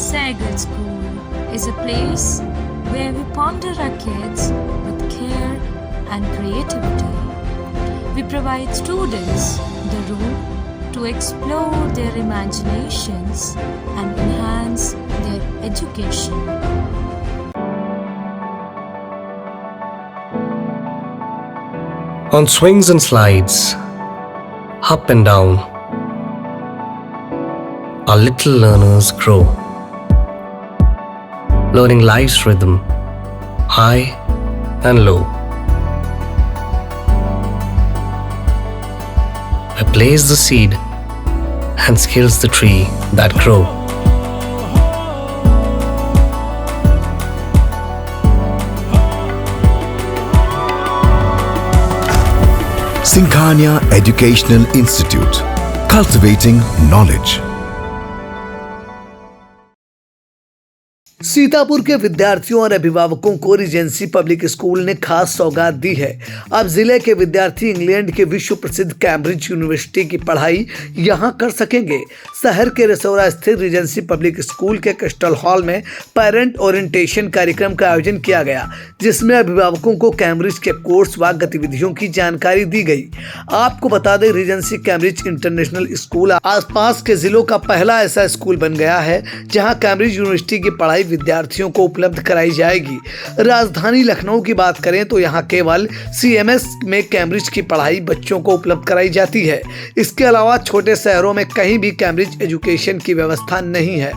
Saigal School is a place where we ponder our kids with care and creativity. We provide students the room to explore their imaginations and enhance their education. On swings and slides, up and down, our little learners grow, learning life's rhythm, high and low. Where plays the seed and skills the tree that grow. Singhania Educational Institute, cultivating knowledge. Sitapur के विद्यार्थियों और अभिभावकों को Regency public school ने खास सौगात दी है। अब जिले के विद्यार्थी इंग्लैंड के विश्व प्रसिद्ध कैम्ब्रिज यूनिवर्सिटी की पढ़ाई यहां कर सकेंगे। शहर के रसौरा स्थित रीजेंसी पब्लिक स्कूल के क्रिस्टल हॉल में पेरेंट ओरिएंटेशन कार्यक्रम का आयोजन किया गया, जिसमें अभिभावकों को कैम्ब्रिज के कोर्स व गतिविधियों की जानकारी दी गई। आपको बता दें, रीजेंसी कैम्ब्रिज इंटरनेशनल स्कूल आसपास के जिलों का पहला ऐसा स्कूल बन गया है जहां कैम्ब्रिज यूनिवर्सिटी की पढ़ाई विद्यार्थियों को उपलब्ध कराई जाएगी। राजधानी लखनऊ की बात करें तो यहाँ केवल CMS में कैम्ब्रिज की पढ़ाई बच्चों को उपलब्ध कराई जाती है। इसके अलावा छोटे शहरों में कहीं भी कैम्ब्रिज एजुकेशन की व्यवस्था नहीं है।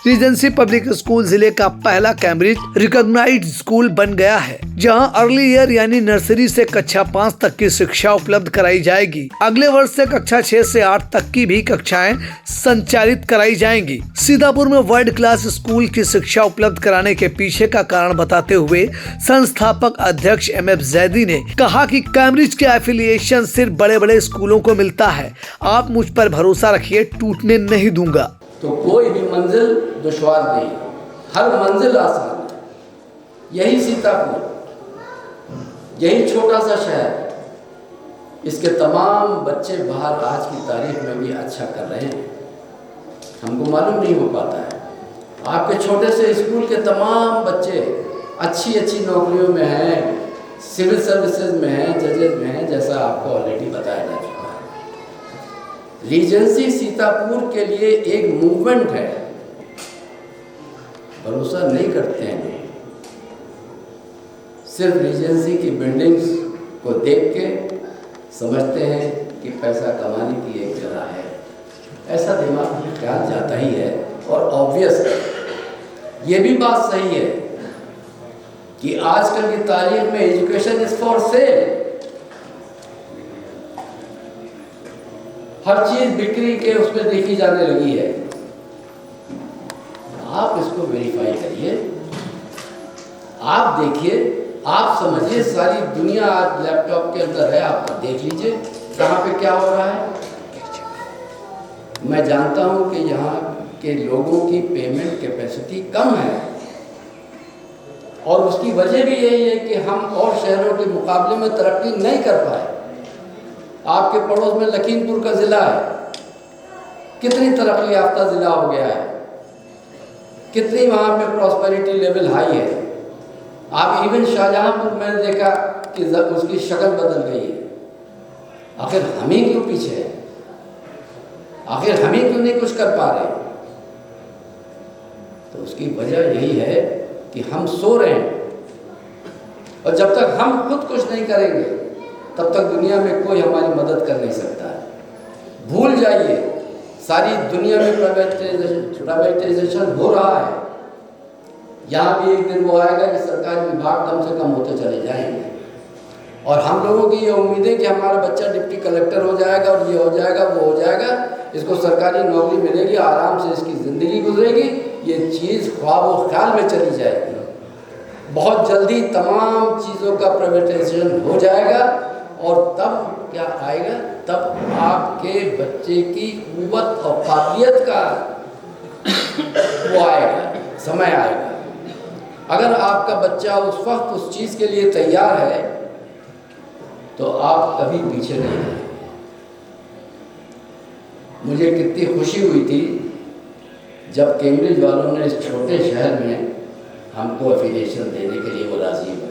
रीजेंसी पब्लिक स्कूल जिले का पहला कैम्ब्रिज रिकॉग्नाइज्ड स्कूल बन गया है, जहाँ अर्ली ईयर यानी नर्सरी से कक्षा 5 तक की शिक्षा उपलब्ध कराई जाएगी। अगले वर्ष से कक्षा 6 से 8 तक की भी कक्षाएं संचालित कराई जाएंगी। सीतापुर में वर्ल्ड क्लास स्कूल की शिक्षा उपलब्ध कराने के पीछे का कारण बताते हुए संस्थापक अध्यक्ष MF जैदी ने कहा कि कैम्ब्रिज के एफिलिएशन सिर्फ बड़े बड़े स्कूलों को मिलता है। आप मुझ पर भरोसा रखिए, टूटने नहीं दूंगा। तो कोई भी मंजिल दुश्वार नहीं, हर मंजिल आसान है। यही सीतापुर, यही छोटा सा शहर, इसके तमाम बच्चे बाहर आज की तारीख में भी अच्छा कर रहे हैं। हमको मालूम नहीं हो पाता है। आपके छोटे से स्कूल के तमाम बच्चे अच्छी अच्छी नौकरियों में हैं, सिविल सर्विसेज में हैं, जजेस में हैं, जैसा आपको ऑलरेडी बताया जा चुका है। रीजेंसी सीतापुर के लिए एक मूवमेंट है। भरोसा नहीं करते हैं लोग, सिर्फ रीजेंसी की बिल्डिंग्स को देख के समझते हैं कि पैसा कमाने की एक जगह है। ऐसा दिमाग में ख्याल जाता ही है। और ऑब्वियस ये भी बात सही है कि आजकल की तारीख में एजुकेशन इज फॉर सेल। हर चीज बिक्री के उसमें देखी जाने लगी है। आप इसको वेरीफाई करिए, आप देखिए, आप समझिए। सारी दुनिया आज लैपटॉप के अंदर है, आप देख लीजिए कहाँ पे क्या हो रहा है। मैं जानता हूं कि यहाँ के लोगों की पेमेंट कैपेसिटी कम है, और उसकी वजह भी यही है कि हम और शहरों के मुकाबले में तरक्की नहीं कर पाए। आपके पड़ोस में लखीमपुर का ज़िला है, कितनी तरक्की याफ्ता ज़िला हो गया है, कितनी वहाँ पे प्रॉस्पेरिटी लेवल हाई है। आप इवन शाहजहांपुर में देखा कि उसकी शक्ल बदल गई है। आखिर हम ही क्यों पीछे हैं? आखिर हम ही क्यों नहीं कुछ कर पा रहे? तो उसकी वजह यही है कि हम सो रहे हैं, और जब तक हम खुद कुछ नहीं करेंगे तब तक दुनिया में कोई हमारी मदद कर नहीं सकता है। भूल जाइए, सारी दुनिया में प्राइवेटाइजेशन हो रहा है। यहाँ भी एक दिन वो आएगा कि सरकारी विभाग कम से कम होते चले जाएंगे, और हम लोगों की ये उम्मीद है कि हमारा बच्चा डिप्टी कलेक्टर हो जाएगा, और ये हो जाएगा, वो हो जाएगा, इसको सरकारी नौकरी मिलेगी, आराम से इसकी ज़िंदगी गुजरेगी। ये चीज़ ख्वाब और ख्याल में चली जाएगी। बहुत जल्दी तमाम चीज़ों का प्राइवेटाइजेशन हो जाएगा, और तब क्या आएगा? तब आपके बच्चे की कुव्वत और काबिलियत का वो आएगा, समय आएगा। अगर आपका बच्चा उस वक्त उस चीज़ के लिए तैयार है तो आप कभी पीछे नहीं रहेंगे। मुझे कितनी खुशी हुई थी जब कैम्ब्रिज वालों ने इस छोटे शहर में हमको एफिलिएशन देने के लिए वो राज़ी हुए।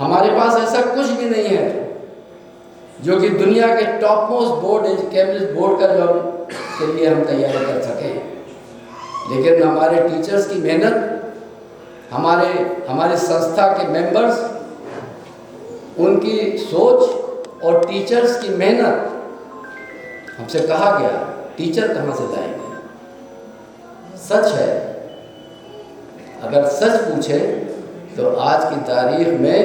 हमारे पास ऐसा कुछ भी नहीं है जो कि दुनिया के top most board Cambridge board का जो के लिए हम तैयारी कर सकें, लेकिन हमारे टीचर्स की मेहनत, हमारे संस्था के मेंबर्स, उनकी सोच और टीचर्स की मेहनत। हमसे कहा गया टीचर कहाँ से लाएंगे? सच है, अगर सच पूछे तो आज की तारीख में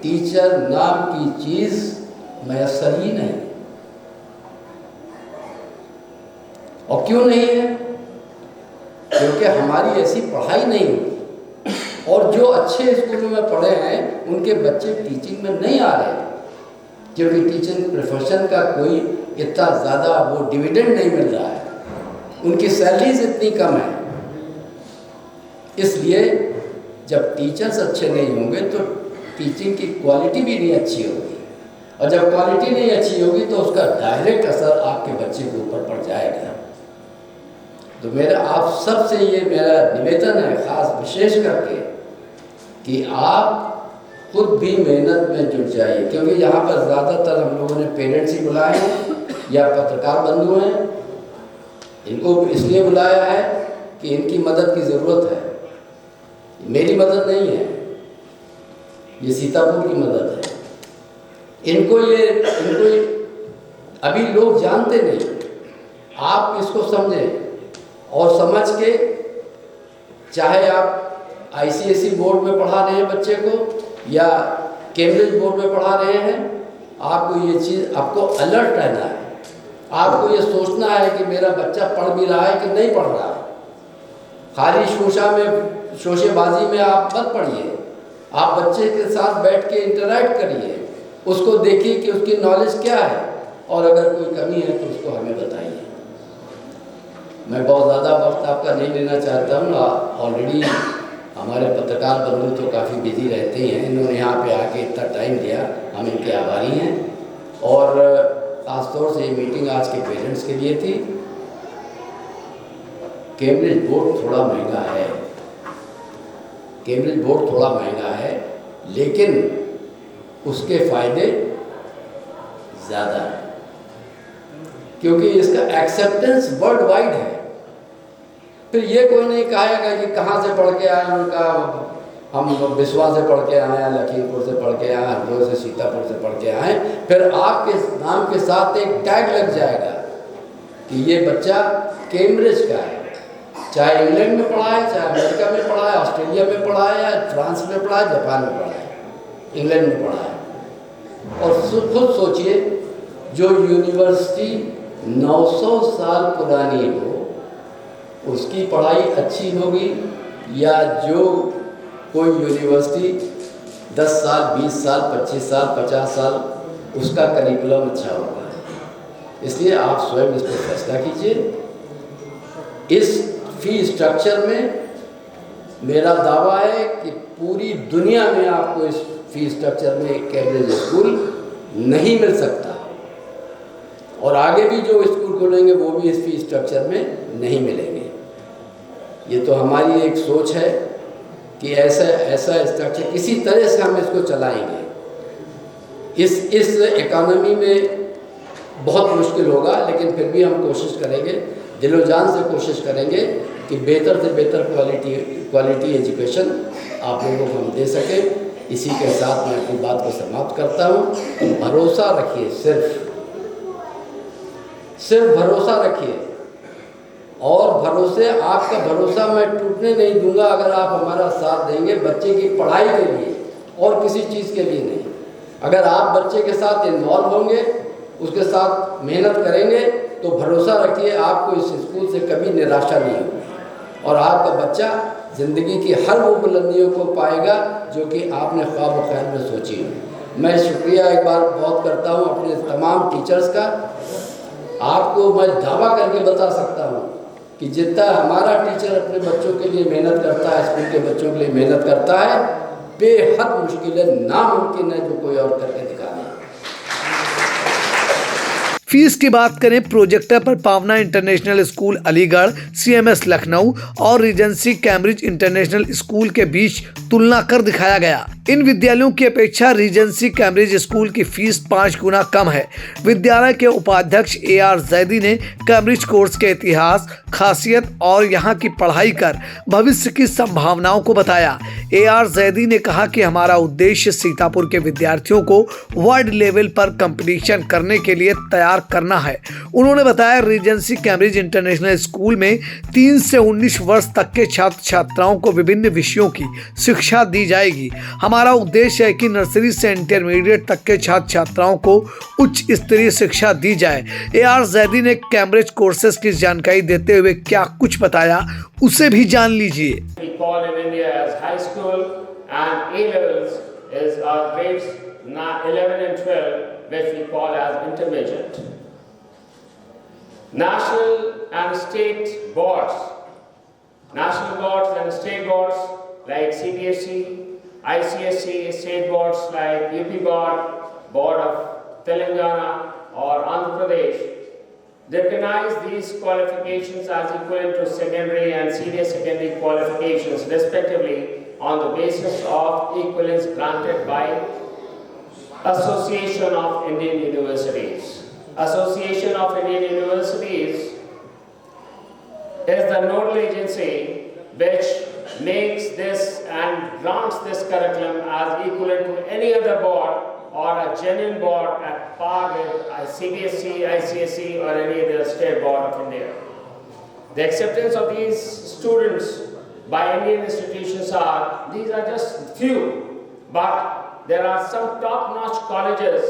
टीचर नाम की चीज़ मैसर ही नहीं। और क्यों नहीं है? क्योंकि हमारी ऐसी पढ़ाई नहीं हुई, और जो अच्छे स्कूलों में पढ़े हैं उनके बच्चे टीचिंग में नहीं आ रहे, क्योंकि टीचिंग प्रोफेशन का कोई इतना ज़्यादा वो डिविडेंड नहीं मिल रहा है, उनकी सैलरीज इतनी कम है। इसलिए जब टीचर्स अच्छे नहीं होंगे तो टीचिंग की क्वालिटी भी नहीं अच्छी होगी, और जब क्वालिटी नहीं अच्छी होगी तो उसका डायरेक्ट असर आपके बच्चे के ऊपर पड़ जाएगा। तो मेरा आप सबसे ये मेरा निवेदन है, ख़ास विशेष करके, कि आप खुद भी मेहनत में जुट जाइए, क्योंकि यहाँ पर ज़्यादातर हम लोगों ने पेरेंट्स ही बुलाए हैं या पत्रकार बंधु हैं। इनको इसलिए बुलाया है कि इनकी मदद की ज़रूरत है, मेरी मदद नहीं है, ये सीतापुर की मदद है। इनको अभी लोग जानते नहीं, आप इसको समझें और समझ के, चाहे आप आईसीएसई बोर्ड में पढ़ा रहे हैं बच्चे को या कैम्ब्रिज बोर्ड में पढ़ा रहे हैं, आपको ये चीज़, आपको अलर्ट रहना है। आपको ये सोचना है कि मेरा बच्चा पढ़ भी रहा है कि नहीं पढ़ रहा है। खाली शोशेबाजी में आप मत पढ़िए, आप बच्चे के साथ बैठ के इंटरैक्ट करिए, उसको देखिए कि उसकी नॉलेज क्या है, और अगर कोई कमी है तो उसको हमें बताइए। मैं बहुत ज़्यादा वक्त आपका नहीं लेना चाहता हूँ, ऑलरेडी हमारे पत्रकार बंधु तो काफ़ी बिजी रहते ही हैं, इन्होंने यहाँ पे आके इतना टाइम दिया, हम इनके आभारी हैं। और ख़ासतौर से ये मीटिंग आज के पेरेंट्स के लिए थी। कैम्ब्रिज बोर्ड थोड़ा महंगा है, कैम्ब्रिज बोर्ड थोड़ा महंगा है, लेकिन उसके फ़ायदे ज़्यादा हैं, क्योंकि इसका एक्सेप्टेंस वर्ल्ड वाइड है। फिर ये कोई नहीं कहेगा कि कहाँ से पढ़ के आए, उनका हम बिस्वा से पढ़ के आए, लखीमपुर से पढ़ के आए, हरदोई से, सीतापुर से पढ़ के आए। फिर आपके नाम के साथ एक टैग लग जाएगा कि ये बच्चा कैम्ब्रिज का है, चाहे इंग्लैंड में पढ़ा है, चाहे अमेरिका में पढ़ा है, ऑस्ट्रेलिया में पढ़ा है, या फ्रांस में पढ़ा है, जापान में पढ़ा है, इंग्लैंड में पढ़ा है। और खुद सोचिए, जो यूनिवर्सिटी 900 साल पुरानी हो, उसकी पढ़ाई अच्छी होगी, या जो कोई यूनिवर्सिटी 10 साल, 20 साल, 25 साल, 50 साल उसका करिकुलम अच्छा होगा। इसलिए आप स्वयं इस पर फैसला कीजिए। इस फी स्ट्रक्चर में मेरा दावा है कि पूरी दुनिया में आपको इस फी स्ट्रक्चर में कैम्ब्रिज स्कूल नहीं मिल सकता, और आगे भी जो स्कूल खोलेंगे वो भी इस फी स्ट्रक्चर में नहीं मिलेंगे। ये तो हमारी एक सोच है कि ऐसा स्ट्रक्चर किसी तरह से हम इसको चलाएंगे। इस इकोनॉमी में बहुत मुश्किल होगा, लेकिन फिर भी हम कोशिश करेंगे, दिलो जान से कोशिश करेंगे कि बेहतर से बेहतर क्वालिटी एजुकेशन आप लोगों को हम दे सकें। इसी के साथ मैं अपनी बात को समाप्त करता हूँ। भरोसा रखिए, सिर्फ भरोसा रखिए, और आपका भरोसा मैं टूटने नहीं दूंगा अगर आप हमारा साथ देंगे, बच्चे की पढ़ाई के लिए और किसी चीज़ के लिए नहीं। अगर आप बच्चे के साथ इन्वॉल्व होंगे, उसके साथ मेहनत करेंगे, तो भरोसा रखिए आपको इस स्कूल से कभी निराशा नहीं होगी, और आपका बच्चा ज़िंदगी की हर वो बुलंदियों को पाएगा जो कि आपने ख्वाब व ख्याल में सोची हो। मैं शुक्रिया एक बार बहुत करता हूँ अपने तमाम टीचर्स का। आपको मैं दावा करके बता सकता हूँ कि जितना हमारा टीचर अपने बच्चों के लिए मेहनत करता है, स्कूल के बच्चों के लिए मेहनत करता है, बेहद मुश्किल है, नामुमकिन है जो कोई और करके दिखा दे। फीस की बात करें, प्रोजेक्टर पर पावना international school Aligarh, CMS Lucknow और रीजेंसी कैम्ब्रिज इंटरनेशनल स्कूल के बीच तुलना कर दिखाया गया। इन विद्यालयों की अपेक्षा रीजेंसी कैम्ब्रिज स्कूल की फीस 5 गुना कम है। विद्यालय के उपाध्यक्ष AR जैदी ने कैम्ब्रिज कोर्स के इतिहास, खासियत और यहाँ की पढ़ाई कर भविष्य की संभावनाओं को बताया। AR जैदी ने कहा कि हमारा उद्देश्य सीतापुर के विद्यार्थियों को वर्ल्ड लेवल पर कंपटीशन करने के लिए तैयार करना है। उन्होंने बताया, रीजेंसी कैम्ब्रिज इंटरनेशनल स्कूल में 3 से 19 वर्ष तक के छात्र छात्राओं को विभिन्न विषयों की शिक्षा दी जाएगी। हमारा उद्देश्य है कि नर्सरी से इंटरमीडिएट तक के छात्र छात्राओं को उच्च स्तरीय शिक्षा दी जाए। AR जैदी ने कैम्ब्रिज कोर्सेज की जानकारी देते हुए क्या कुछ बताया, उसे भी जान लीजिए। We call in India as high school, and A-levels is our grades 11 and 12, which we call as intermediate. National and state boards and state boards like CBSE, ICSE, state boards like UP Board, Board of Telangana or Andhra Pradesh, recognize these qualifications as equivalent to secondary and senior secondary qualifications respectively on the basis of equivalence granted by Association of Indian Universities. Association of Indian Universities is the nodal agency which makes this and grants this curriculum as equivalent to any other board or a genuine board at par with CBSE, ICSE or any other state board of India. The acceptance of these students by Indian institutions these are just few, but there are some top-notch colleges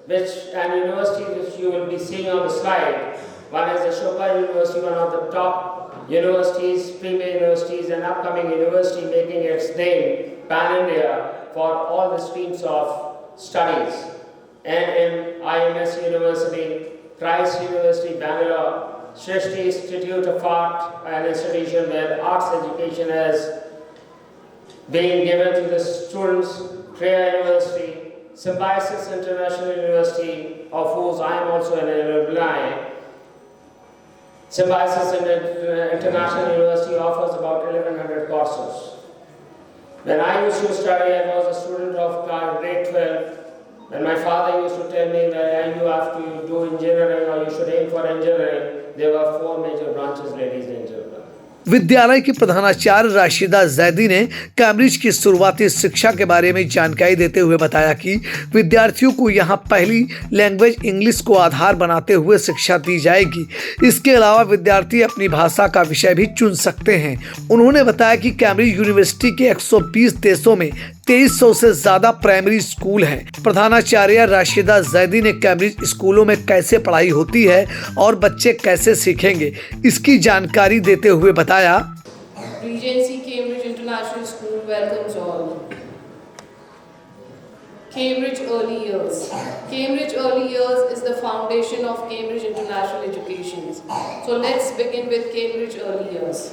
and universities which you will be seeing on the slide. One is Ashoka University, one of the top universities, premier universities and upcoming university making its name pan-India for all the streams of studies. NM, IMS University, Christ University, Bangalore, Shrishti Institute of Art, an institution where arts education is being given to the students, Kriya University, Symbiosis International University, of whose I am also an alumni. Symbiosis International University offers about 1100 courses. When I used to study, I was a student of grade 12. When my father used to tell me that you have to do engineering or you should aim for engineering, there were 4 major branches, ladies and gentlemen. विद्यालय की प्रधानाचार्य राशिदा जैदी ने Cambridge की शुरुआती शिक्षा के बारे में जानकारी देते हुए बताया कि विद्यार्थियों को यहाँ पहली लैंग्वेज इंग्लिश को आधार बनाते हुए शिक्षा दी जाएगी। इसके अलावा विद्यार्थी अपनी भाषा का विषय भी चुन सकते हैं। उन्होंने बताया कि कैम्ब्रिज यूनिवर्सिटी के 120 देशों में 2300 से ज्यादा प्राइमरी स्कूल हैं। प्रधानाचार्य राशिदा जैदी ने कैम्ब्रिज स्कूलों में कैसे पढ़ाई होती है और बच्चे कैसे सीखेंगे, इसकी जानकारी देते हुए बताया, Regency Cambridge International School welcomes all. Cambridge Early Years. Cambridge Early Years is the foundation of Cambridge International Education. So let's begin with Cambridge Early Years.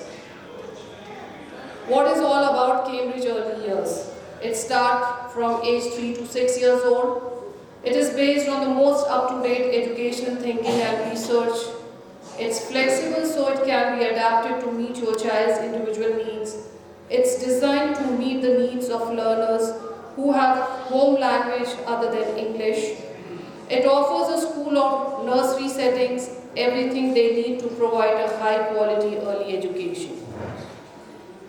What is all about Cambridge Early Years? It starts from age 3 to 6 years old. It is based on the most up-to-date educational thinking and research. It's flexible so it can be adapted to meet your child's individual needs. It's designed to meet the needs of learners who have home language other than English. It offers a school of nursery settings, everything they need to provide a high-quality early education.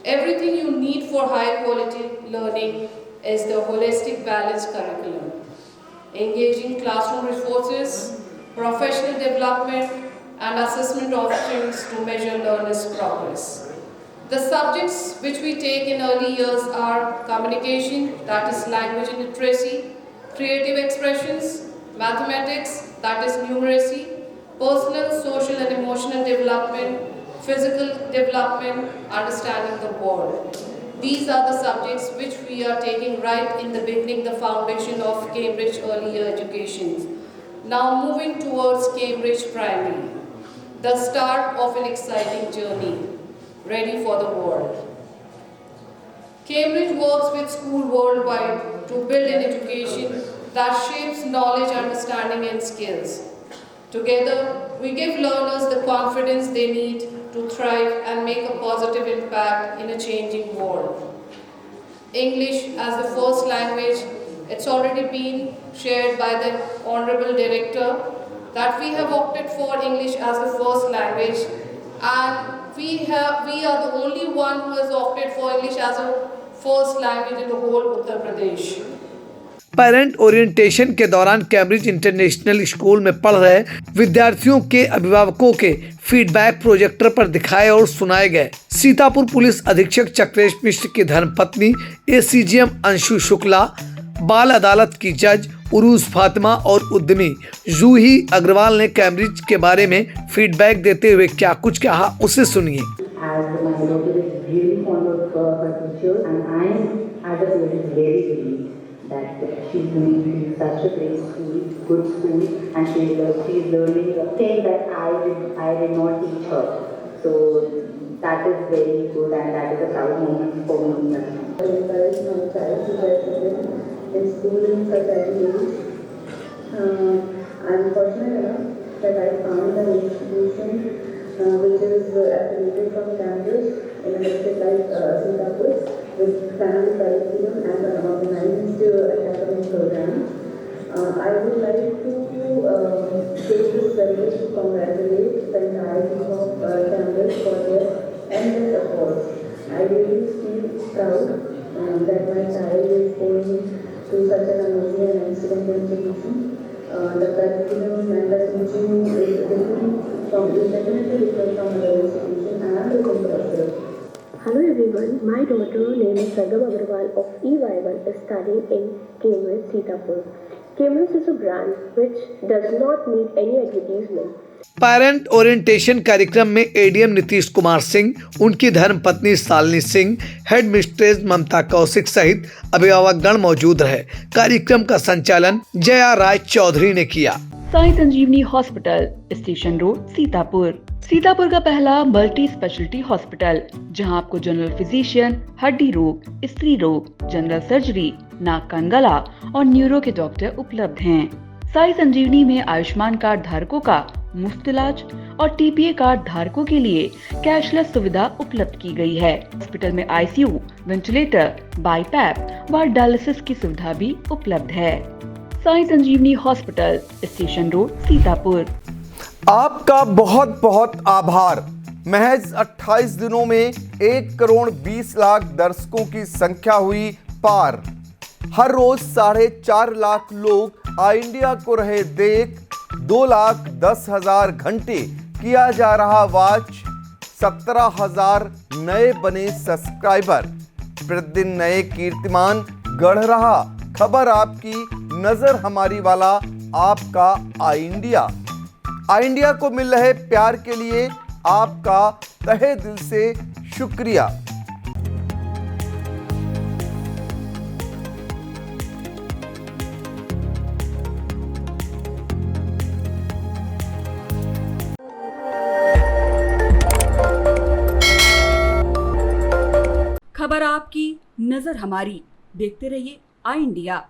Everything you need for high-quality learning is the holistic balanced curriculum. Engaging classroom resources, professional development, and assessment offerings to measure learners' progress. The subjects which we take in early years are communication, that is language and literacy, creative expressions, mathematics, that is numeracy, personal, social and emotional development, physical development, understanding the world. These are the subjects which we are taking right in the beginning, the foundation of Cambridge Early Year Education. Now moving towards Cambridge Primary, the start of an exciting journey, ready for the world. Cambridge works with schools worldwide to build an education that shapes knowledge, understanding and skills. Together, we give learners the confidence they need to thrive and make a positive impact in a changing world. English as the first language, it's already been shared by the Honorable Director that we have opted for English as the first language, and we are the only one who has opted for English as a first language in the whole Uttar Pradesh. Parent orientation के दौरान Cambridge international school में पढ़ रहे विद्यार्थियों के अभिभावकों के feedback projector पर दिखाए और सुनाए गए। सीतापुर पुलिस अधीक्षक चक्रेश मिश्र की धर्मपत्नी एसीजीएम अंशु शुक्ला, बाल अदालत की जज उरूज फातिमा और उद्यमी जूही अग्रवाल ने कैम्ब्रिज के बारे में फीडबैक देते हुए क्या कुछ कहा, उसे सुनिए। As my daughter is really fond of her teacher, and I am as a parent very relieved that she's going to such a great school, good school, and she's learning a thing that I did not teach her. So that is very good, and that is a proud moment for me. I encourage my child to get in school in such early age. I'm fortunate enough that I found an institution which is affiliated from Cambridge in a district like Sitapur, with family curriculum and an organized academic program. I would like to take this privilege to congratulate the entire team of Cambridge for their endless efforts. I really feel proud that my child is going to such an amazing and excellent institution. The curriculum and the teaching is definitely different from other institution and is impressive. Hello everyone, my daughter name is Sargam Agarwal of EY1 is studying in Cambridge, Sitapur. Cambridge is a brand which does not need any advertisement. Parent orientation कार्यक्रम में ADM Nitish Kumar Singh, उनकी धर्मपत्नी Shalini Singh, head mistress ममता कौशिक सहित अभिभावकगण मौजूद रहे। कार्यक्रम का संचालन जया राय चौधरी ने किया। Sai Sanjeevani hospital, station road, Sitapur. Sitapur का पहला मल्टी स्पेशलिटी हॉस्पिटल, जहां आपको जनरल फिजिशियन, हड्डी रोग, स्त्री रोग, जनरल सर्जरी, नाक कान गला और न्यूरो के डॉक्टर उपलब्ध हैं। साई संजीवनी में आयुष्मान कार्ड धारकों का मुफ्त इलाज और टीपीए कार्ड धारकों के लिए कैशलेस सुविधा उपलब्ध की गई है। हॉस्पिटल में आईसीयू, वेंटिलेटर, बाईपैप व डायलिसिस की सुविधा भी उपलब्ध है। Sai Sanjeevani hospital, station road, Sitapur. आपका बहुत बहुत आभार। महज 28 दिनों में 1 करोड़ 20 लाख दर्शकों की संख्या हुई पार। हर रोज 4.5 लाख लोग आई इंडिया को रहे देख। 2,10,000 घंटे किया जा रहा वॉच। 17,000 नए बने सब्सक्राइबर। प्रतिदिन नए कीर्तिमान गढ़ रहा। खबर आपकी, नजर हमारी वाला आपका आई इंडिया। आई इंडिया को मिल रहे प्यार के लिए आपका तहे दिल से शुक्रिया। खबर आपकी, नजर हमारी। देखते रहिए आई इंडिया।